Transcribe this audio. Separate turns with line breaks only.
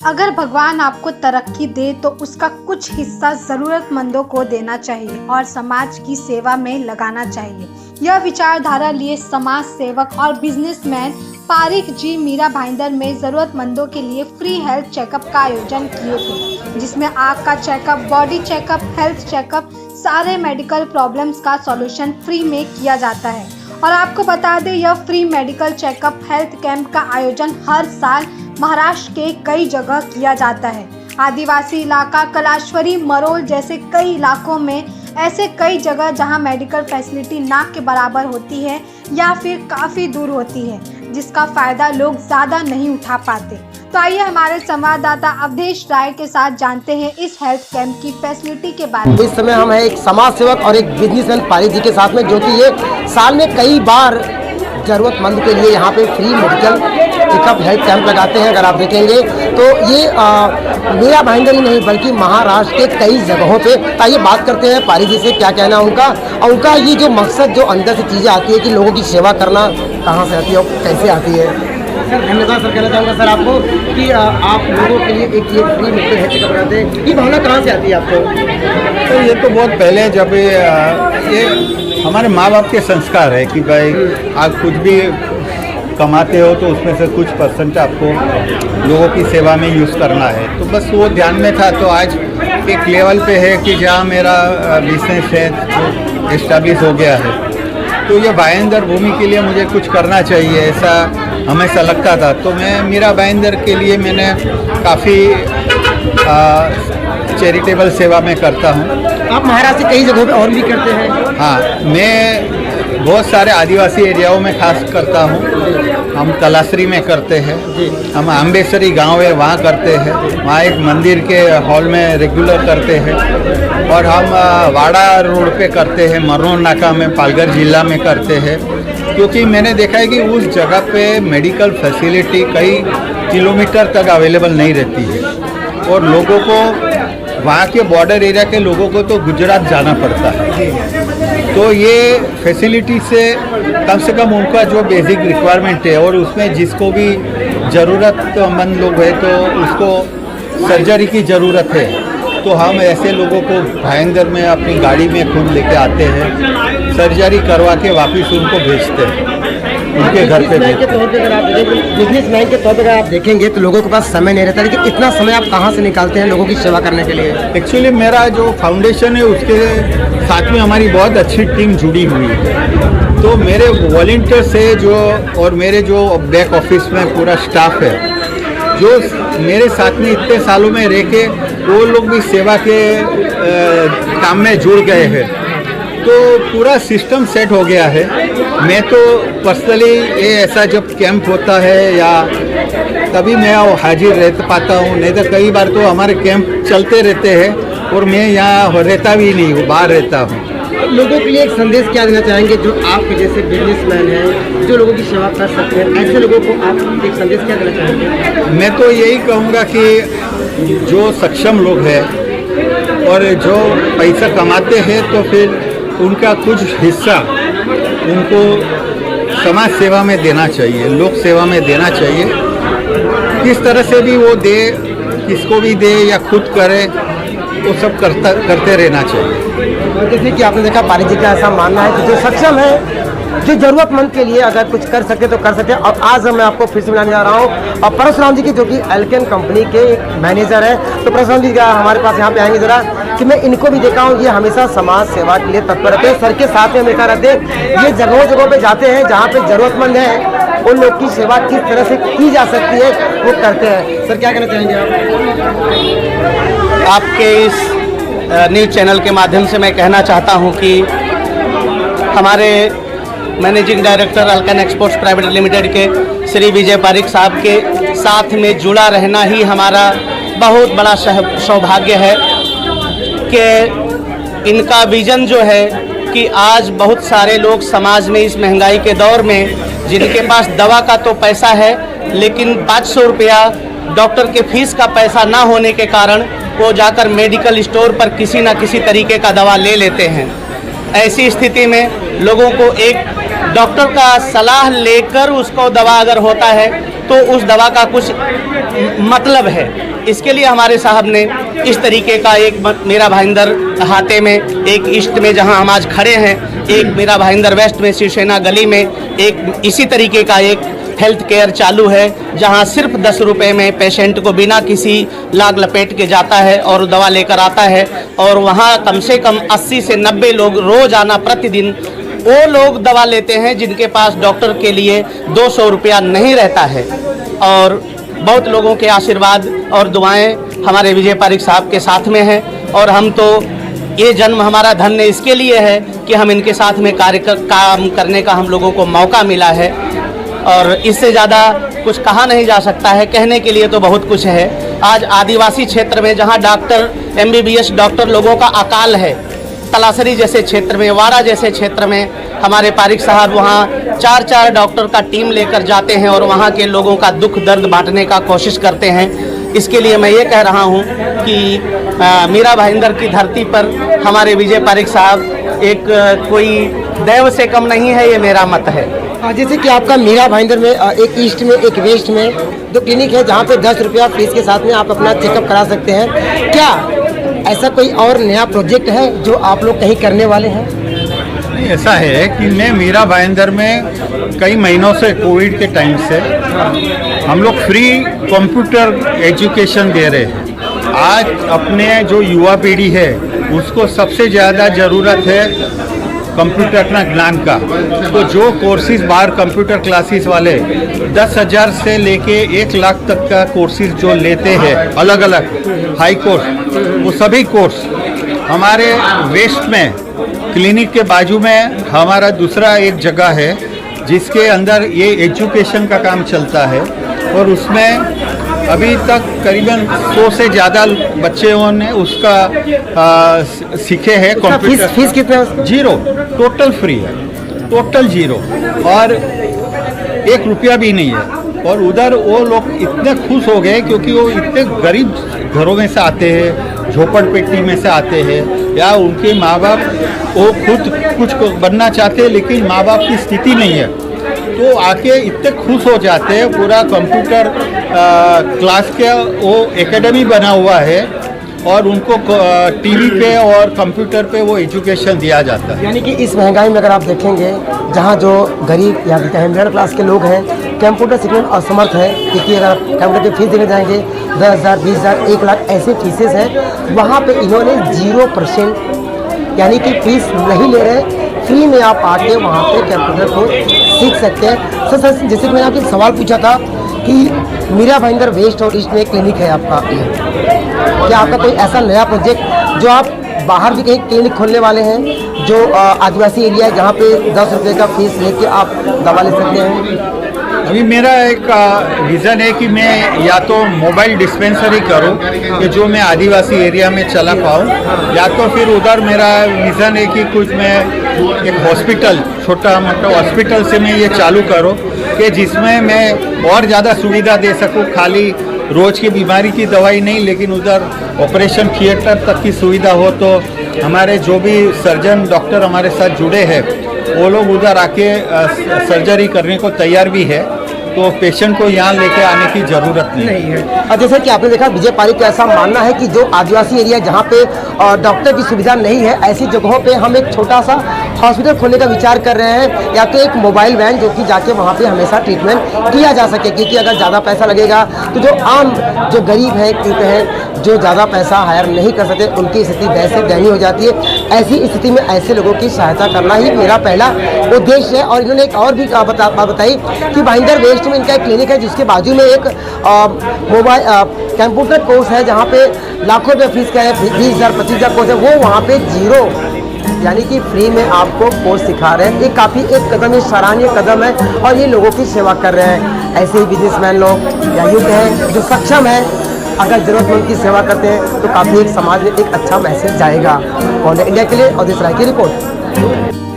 अगर भगवान आपको तरक्की दे तो उसका कुछ हिस्सा ज़रूरतमंदों को देना चाहिए और समाज की सेवा में लगाना चाहिए। यह विचारधारा लिए समाज सेवक और बिजनेसमैन पारिक जी मीरा भाईंदर में ज़रूरतमंदों के लिए फ्री हेल्थ चेकअप का आयोजन किए थे, जिसमें आँख का checkup, body checkup, health checkup, सारे मेडिकल प्रॉब्लम्स का सॉल्यूशन फ्री में किया जाता है। और आपको बता दें, यह free medical checkup health camp का आयोजन हर साल महाराष्ट्र के कई जगह किया जाता है। आदिवासी इलाका, कलाश्वरी, मरोल जैसे कई इलाकों में ऐसे कई जगह जहां मेडिकल फैसिलिटी नाक के बराबर होती है या फिर काफ़ी दूर होती है, जिसका फ़ायदा लोग ज़्यादा नहीं उठा पाते। तो आइए हमारे संवाददाता अवधेश राय के साथ जानते हैं इस हेल्थ कैंप की फैसिलिटी के बारे में।
इस समय हम हैं एक समाज सेवक और एक बिजनेसमैन पारिक जी के साथ में, जो कि ये साल में कई बार ज़रूरतमंद के लिए यहाँ पे free medical checkup health camp लगाते हैं। अगर आप देखेंगे तो ये मीरा भाईंदर ही नहीं बल्कि महाराष्ट्र के कई जगहों पे। आइए बात करते हैं पारिक जी से, क्या कहना है उनका, और उनका ये जो मकसद, जो अंदर से चीज़ें आती है कि लोगों की सेवा करना, कहाँ से आती है और कैसे आती है। सर धन्यवाद। सर कहना चाहूँगा सर आपको कि आप लोगों के लिए एक ये फ्री मेडिकल हेल्थ चेकअप कराते हैं, ये भावना कहाँ से आती है आपको?
तो ये तो बहुत पहले, जब ये हमारे माँ बाप के संस्कार है कि भाई आप कुछ भी कमाते हो तो उसमें से कुछ परसेंट आपको लोगों की सेवा में यूज़ करना है। तो बस वो ध्यान में था। तो आज एक लेवल पे है कि जहाँ मेरा बिजनेस है तो एस्टैब्लिश हो गया है, तो ये भाईंदर भूमि के लिए मुझे कुछ करना चाहिए, ऐसा हमेशा लगता था। तो मैं मीरा भाईंदर के लिए मैंने काफ़ी चैरिटेबल सेवा में करता हूँ।
आप महाराष्ट्र के कई जगहों पे और भी करते हैं?
हाँ, मैं बहुत सारे आदिवासी एरियाओं में खास करता हूँ। हम तलासरी में करते हैं, हम आम्बेसरी गांव है वहाँ करते हैं, वहाँ एक मंदिर के हॉल में रेगुलर करते हैं, और हम वाड़ा रोड पे करते हैं, मरनोल नाका में पालघर जिला में करते हैं। क्योंकि मैंने देखा है कि उस जगह पे मेडिकल फैसिलिटी कई किलोमीटर तक अवेलेबल नहीं रहती है, और लोगों को, वहाँ के बॉर्डर एरिया के लोगों को तो गुजरात जाना पड़ता है। तो ये फैसिलिटी से कम उनका जो बेसिक रिक्वायरमेंट है, और उसमें जिसको भी ज़रूरतमंद लोग है तो उसको सर्जरी की ज़रूरत है, तो हम ऐसे लोगों को भाईंदर में अपनी गाड़ी में खुद लेके आते हैं, सर्जरी करवा के वापस उनको भेजते हैं उनके घर पे।
बिजनेसमैन के तौर पर आप देखेंगे तो लोगों के पास समय नहीं रहता, लेकिन इतना समय आप कहाँ से निकालते हैं लोगों की सेवा करने के लिए?
एक्चुअली मेरा जो फाउंडेशन है उसके साथ में हमारी बहुत अच्छी टीम जुड़ी हुई है। तो मेरे वॉलंटियर्स है जो, और मेरे जो बैक ऑफिस में पूरा स्टाफ है जो मेरे साथ में इतने सालों में रह के, वो लोग भी सेवा के काम में जुड़ गए हैं। तो पूरा सिस्टम सेट हो गया है। मैं तो पर्सनली ये ऐसा जब कैंप होता है या तभी मैं हाजिर रह पाता हूँ, नहीं तो कई बार तो हमारे कैंप चलते रहते हैं और मैं यहाँ रहता भी नहीं हूँ, बाहर रहता हूँ।
लोगों के लिए एक संदेश क्या देना चाहेंगे जो आपके जैसे बिजनेसमैन हैं, जो लोगों की सेवा कर सकते हैं, ऐसे लोगों को आप एक संदेश क्या देना चाहेंगे?
मैं तो यही कहूँगा कि जो सक्षम लोग हैं और जो पैसा कमाते हैं, तो फिर उनका कुछ हिस्सा उनको समाज सेवा में देना चाहिए, लोक सेवा में देना चाहिए। किस तरह से भी वो दे, किसको भी दे या खुद करे, वो सब करते रहना चाहिए।
जैसे कि आपने देखा पारिक जी का ऐसा मानना है कि जो सक्षम है, जो जरूरतमंद के लिए अगर कुछ कर सके तो कर सके। और आज मैं आपको फिर से मिलाने जा रहा हूँ और परशुराम जी की, जो कि एल्केन कंपनी के एक मैनेजर है। तो परशुराम जी का हमारे पास यहाँ पे आएंगे जरा, कि मैं इनको भी देखा हूँ, ये हमेशा समाज सेवा के लिए तत्पर रहते हैं, सर के साथ में हमेशा रहते हैं। ये जगहों पे जाते हैं जहाँ पे जरूरतमंद है, उन लोग की सेवा किस तरह से की जा सकती है वो करते हैं। सर क्या कहना चाहेंगे आप?
आपके इस न्यूज़ चैनल के माध्यम से मैं कहना चाहता हूं कि हमारे managing director alkane exports private limited के श्री विजय पारिक साहब के साथ में जुड़ा रहना ही हमारा बहुत बड़ा सौभाग्य है कि इनका विज़न जो है कि आज बहुत सारे लोग समाज में इस महंगाई के दौर में, जिनके पास दवा का तो पैसा है लेकिन 500 रुपया डॉक्टर के फीस का पैसा ना होने के कारण वो जाकर मेडिकल स्टोर पर किसी न किसी तरीके का दवा ले लेते हैं। ऐसी स्थिति में लोगों को एक डॉक्टर का सलाह लेकर उसको दवा अगर होता है तो उस दवा का कुछ मतलब है। इसके लिए हमारे साहब ने इस तरीके का एक मीरा भाईंदर हाते में, एक ईस्ट में जहां हम आज खड़े हैं, एक मीरा भाईंदर वेस्ट में शिवसेना गली में एक इसी तरीके का एक हेल्थ केयर चालू है, जहां सिर्फ 10 रुपये में पेशेंट को बिना किसी लाग लपेट के जाता है और दवा लेकर आता है। और वहां कम से कम 80 से 90 लोग रोजाना प्रतिदिन वो लोग दवा लेते हैं जिनके पास डॉक्टर के लिए 200 रुपया नहीं रहता है। और बहुत लोगों के आशीर्वाद और दुआएं हमारे विजय पारीक साहब के साथ में हैं। और हम तो ये जन्म हमारा धन्य इसके लिए है कि हम इनके साथ में काम करने का हम लोगों को मौका मिला है। और इससे ज़्यादा कुछ कहा नहीं जा सकता है, कहने के लिए तो बहुत कुछ है। आज आदिवासी क्षेत्र में जहां डॉक्टर MBBS डॉक्टर लोगों का अकाल है, तलासरी जैसे क्षेत्र में, वाड़ा जैसे क्षेत्र में हमारे पारीक साहब वहाँ 4-4 डॉक्टर का टीम लेकर जाते हैं और वहाँ के लोगों का दुख दर्द बांटने का कोशिश करते हैं। इसके लिए मैं ये कह रहा हूँ कि मीरा भाईंदर की धरती पर हमारे विजय पारीक साहब एक कोई दैव से कम नहीं है, ये मेरा मत है।
जैसे कि आपका मीरा भाईंदर में एक ईस्ट में एक वेस्ट में 2 क्लिनिक है जहाँ पे 10 रुपया फीस के साथ में आप अपना चेकअप करा सकते हैं। क्या ऐसा कोई और नया प्रोजेक्ट है जो आप लोग कहीं करने वाले हैं?
नहीं, ऐसा है कि मैं मीरा भाईंदर में कई महीनों से, कोविड के टाइम से हम लोग फ्री कंप्यूटर एजुकेशन दे रहे हैं। आज अपने जो युवा पीढ़ी है उसको सबसे ज़्यादा ज़रूरत है कंप्यूटर का ज्ञान का। तो जो कोर्सेज बाहर कंप्यूटर क्लासेस वाले 10,000 से लेके 1 लाख तक का कोर्सेज जो लेते हैं, अलग अलग हाई कोर्स, वो सभी कोर्स हमारे वेस्ट में क्लिनिक के बाजू में हमारा दूसरा एक जगह है जिसके अंदर ये एजुकेशन का काम चलता है। और उसमें अभी तक करीबन 100 से ज़्यादा बच्चों ने उसका सीखे हैं। कंप्यूटर
फीस कितना है उसका?
0, टोटल फ्री है, टोटल 0 और 1 रुपया भी नहीं है। और उधर वो लोग इतने खुश हो गए क्योंकि वो इतने गरीब घरों में से आते हैं, झोपड़पट्टी में से आते हैं, या उनके माँ बाप वो खुद कुछ बनना चाहते हैं लेकिन माँ बाप की स्थिति नहीं है, तो आके इतने खुश हो जाते हैं। पूरा कंप्यूटर क्लास के वो एकेडमी बना हुआ है और उनको टीवी पे और कंप्यूटर पे वो एजुकेशन दिया जाता है।
यानी कि इस महंगाई में अगर आप देखेंगे, जहाँ जो गरीब या मिडिल क्लास के लोग हैं कंप्यूटर सीखने में असमर्थ है, क्योंकि अगर आप कंप्यूटर की फीस देने जाएंगे 10,000, 20,000, 1 लाख ऐसे फीसेस हैं, वहाँ पे इन्होंने 0% यानी कि फीस नहीं ले रहे, फ्री में आप आके वहाँ पे कंप्यूटर को सीख सकते हैं। सर जैसे कि मैंने आपसे सवाल पूछा था कि मीरा भाईंदर वेस्ट और ईस्ट में क्लिनिक है आपका, क्या आपका कोई ऐसा नया प्रोजेक्ट जो आप बाहर भी कहीं क्लिनिक खोलने वाले हैं जो आदिवासी एरिया है जहाँ पे 10 रुपये का फीस लेके आप दवा ले सकते हैं?
अभी मेरा एक विज़न है कि मैं या तो मोबाइल डिस्पेंसरी करूं कि जो मैं आदिवासी एरिया में चला पाऊं, या तो फिर उधर मेरा विज़न है कि कुछ मैं एक हॉस्पिटल, छोटा मोटा हॉस्पिटल से मैं ये चालू करूं कि जिसमें मैं और ज़्यादा सुविधा दे सकूं। खाली रोज़ की बीमारी की दवाई नहीं, लेकिन उधर ऑपरेशन थिएटर तक की सुविधा हो। तो हमारे जो भी सर्जन डॉक्टर हमारे साथ जुड़े हैं वो लोग उधर आके सर्जरी करने को तैयार भी है, तो पेशेंट को यहाँ लेके आने की ज़रूरत नहीं है।
और जैसे कि आपने देखा, विजय पारीक का ऐसा मानना है कि जो आदिवासी एरिया जहाँ पे डॉक्टर की सुविधा नहीं है, ऐसी जगहों पे हम एक छोटा सा हॉस्पिटल खोलने का विचार कर रहे हैं, या तो एक मोबाइल वैन जो कि जाके वहाँ पे हमेशा ट्रीटमेंट किया जा सके। क्योंकि अगर ज़्यादा पैसा लगेगा तो जो आम जो गरीब है, क्योंकि है जो ज़्यादा पैसा हायर नहीं कर सकते, उनकी स्थिति वैसे दयनीय हो जाती है। ऐसी स्थिति में ऐसे लोगों की सहायता करना ही मेरा पहला उद्देश्य है। और इन्होंने एक और भी बात बताई कि भाईंदर वेस्ट में इनका एक क्लिनिक है जिसके बाजू में एक मोबाइल कंप्यूटर कोर्स है जहाँ पे लाखों रुपये फीस का है, 20,000, 25,000 कोर्स है, वो वहाँ पे 0 यानी कि फ्री में आपको कोर्स सिखा रहे हैं। ये काफ़ी एक कदम, ये सराहनीय कदम है और ये लोगों की सेवा कर रहे हैं। ऐसे ही बिजनेसमैन लोग या युग हैं जो सक्षम है, अगर ज़रूरतमंद की सेवा करते हैं तो काफ़ी एक समाज में एक अच्छा मैसेज जाएगा। और इंडिया के लिए और देश राय की रिपोर्ट।